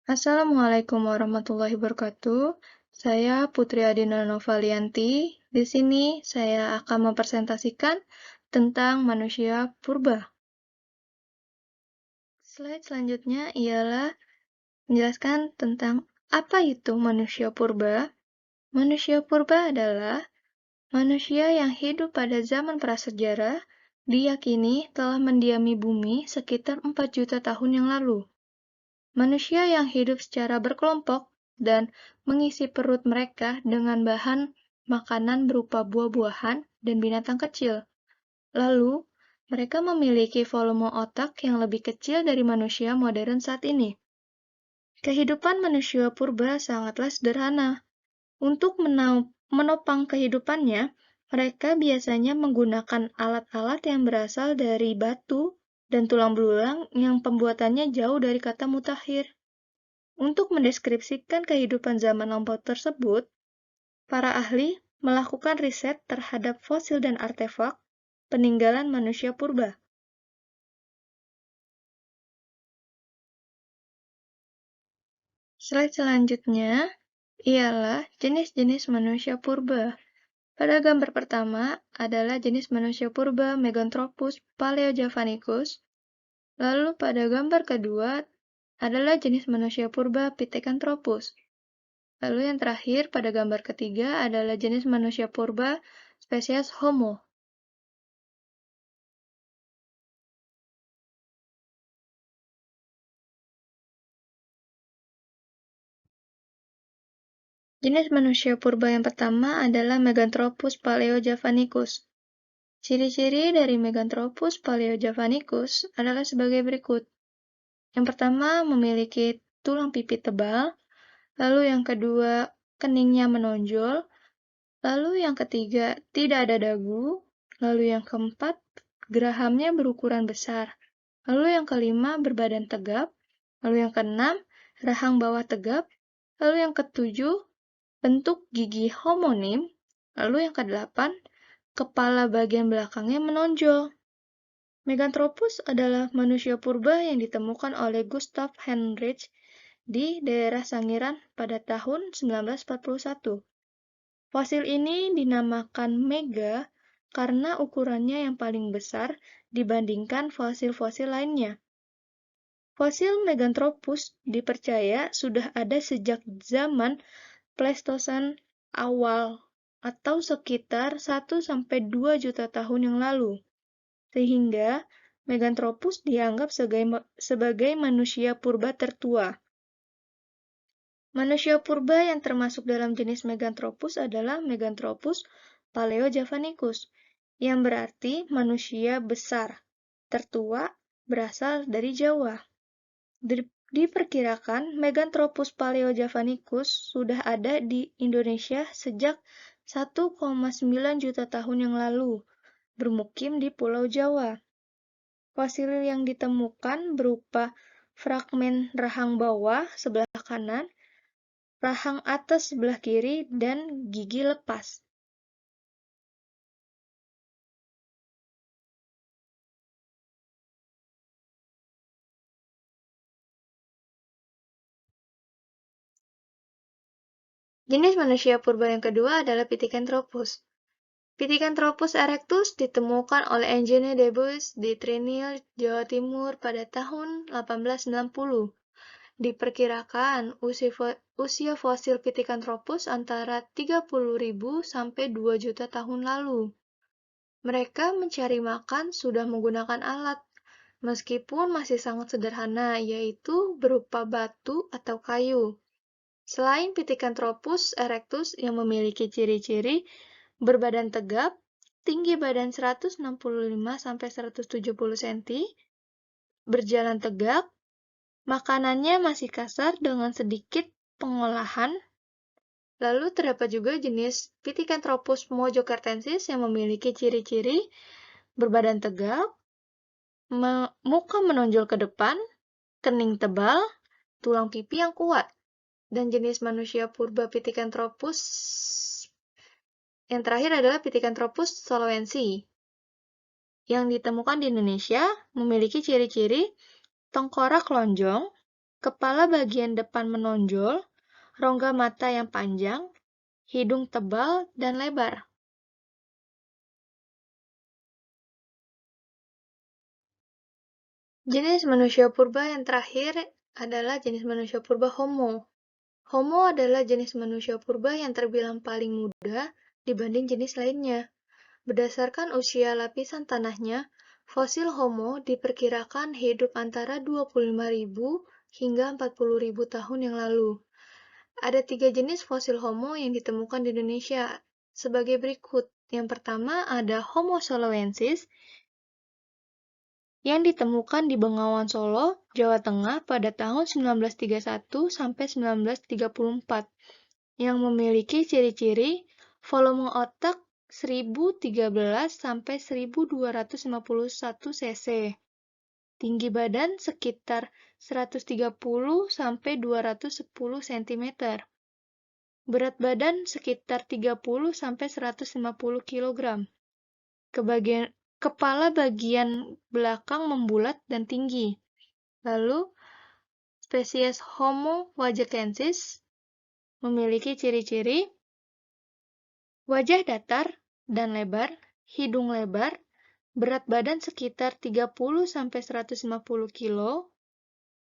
Assalamualaikum warahmatullahi wabarakatuh. Saya Putri Adina Novalianti. Di sini saya akan mempresentasikan tentang manusia purba. Slide selanjutnya ialah menjelaskan tentang apa itu manusia purba. Manusia purba adalah manusia yang hidup pada zaman prasejarah, diyakini telah mendiami bumi sekitar 4 juta tahun yang lalu. Manusia yang hidup secara berkelompok dan mengisi perut mereka dengan bahan makanan berupa buah-buahan dan binatang kecil. Lalu, mereka memiliki volume otak yang lebih kecil dari manusia modern saat ini. Kehidupan manusia purba sangatlah sederhana. Untuk menopang kehidupannya, mereka biasanya menggunakan alat-alat yang berasal dari batu dan tulang belulang yang pembuatannya jauh dari kata mutakhir. Untuk mendeskripsikan kehidupan zaman lampau tersebut, para ahli melakukan riset terhadap fosil dan artefak peninggalan manusia purba. Slide selanjutnya ialah jenis-jenis manusia purba. Pada gambar pertama adalah jenis manusia purba Meganthropus paleojavanicus. Lalu pada gambar kedua adalah jenis manusia purba Pithecanthropus. Lalu yang terakhir pada gambar ketiga adalah jenis manusia purba spesies Homo. Jenis manusia purba yang pertama adalah Meganthropus paleojavanicus. Ciri-ciri dari Meganthropus paleojavanicus adalah sebagai berikut. Yang pertama, memiliki tulang pipi tebal, lalu yang kedua, keningnya menonjol, lalu yang ketiga, tidak ada dagu, lalu yang keempat, gerahamnya berukuran besar, lalu yang kelima, berbadan tegap, lalu yang keenam, rahang bawah tegap, lalu yang ketujuh, bentuk gigi homonim, lalu yang kedelapan, kepala bagian belakangnya menonjol. Meganthropus adalah manusia purba yang ditemukan oleh Gustav Heinrich di daerah Sangiran pada tahun 1941. Fosil ini dinamakan mega karena ukurannya yang paling besar dibandingkan fosil-fosil lainnya. Fosil Meganthropus dipercaya sudah ada sejak zaman Pleistosen awal atau sekitar 1-2 juta tahun yang lalu, sehingga Meganthropus dianggap sebagai manusia purba tertua. Manusia purba yang termasuk dalam jenis Meganthropus adalah Meganthropus paleojavanicus, yang berarti manusia besar, tertua, berasal dari Jawa. Diperkirakan Meganthropus paleojavanicus sudah ada di Indonesia sejak 1,9 juta tahun yang lalu, bermukim di Pulau Jawa. Fosil yang ditemukan berupa fragmen rahang bawah sebelah kanan, rahang atas sebelah kiri, dan gigi lepas. Jenis manusia purba yang kedua adalah Pithecanthropus. Pithecanthropus erectus ditemukan oleh Eugene Debus di Trinil, Jawa Timur pada tahun 1860. Diperkirakan usia fosil Pithecanthropus antara 30.000 sampai 2 juta tahun lalu. Mereka mencari makan sudah menggunakan alat, meskipun masih sangat sederhana, yaitu berupa batu atau kayu. Selain Pithecanthropus erectus yang memiliki ciri-ciri berbadan tegap, tinggi badan 165-170 cm, berjalan tegak, makanannya masih kasar dengan sedikit pengolahan. Lalu terdapat juga jenis Pithecanthropus mojocertensis yang memiliki ciri-ciri berbadan tegap, muka menonjol ke depan, kening tebal, tulang pipi yang kuat. Dan jenis manusia purba Pithecanthropus yang terakhir adalah Pithecanthropus soloensi, yang ditemukan di Indonesia, memiliki ciri-ciri tengkorak lonjong, Kepala bagian depan menonjol, rongga mata yang panjang, hidung tebal dan lebar. Jenis manusia purba yang terakhir adalah jenis manusia purba Homo. Homo adalah jenis manusia purba yang terbilang paling muda dibanding jenis lainnya. Berdasarkan usia lapisan tanahnya, fosil Homo diperkirakan hidup antara 25.000 hingga 40.000 tahun yang lalu. Ada 3 jenis fosil Homo yang ditemukan di Indonesia sebagai berikut. Yang pertama ada Homo soloensis yang ditemukan di Bengawan Solo, Jawa Tengah pada tahun 1931 sampai 1934, yang memiliki ciri-ciri volume otak 1013 sampai 1251 cc, tinggi badan sekitar 130 sampai 210 cm, berat badan sekitar 30 sampai 150 kg. Kepala bagian belakang membulat dan tinggi. Lalu, spesies Homo wajakensis memiliki ciri-ciri wajah datar dan lebar, hidung lebar, berat badan sekitar 30 sampai 150 kg,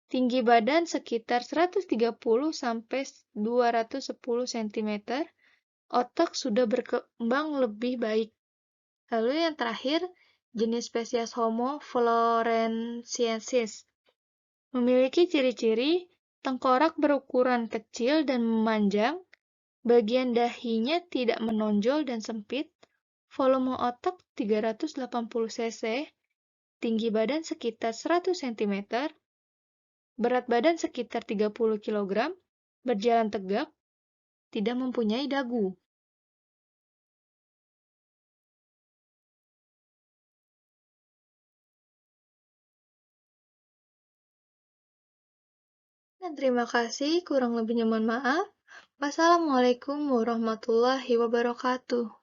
tinggi badan sekitar 130 sampai 210 cm, otak sudah berkembang lebih baik. Lalu yang terakhir, jenis spesies Homo floresiensis memiliki ciri-ciri tengkorak berukuran kecil dan memanjang, bagian dahinya tidak menonjol dan sempit, volume otak 380 cc, tinggi badan sekitar 100 cm, berat badan sekitar 30 kg, berjalan tegap, tidak mempunyai dagu. Dan terima kasih, kurang lebihnya mohon maaf. Wassalamualaikum warahmatullahi wabarakatuh.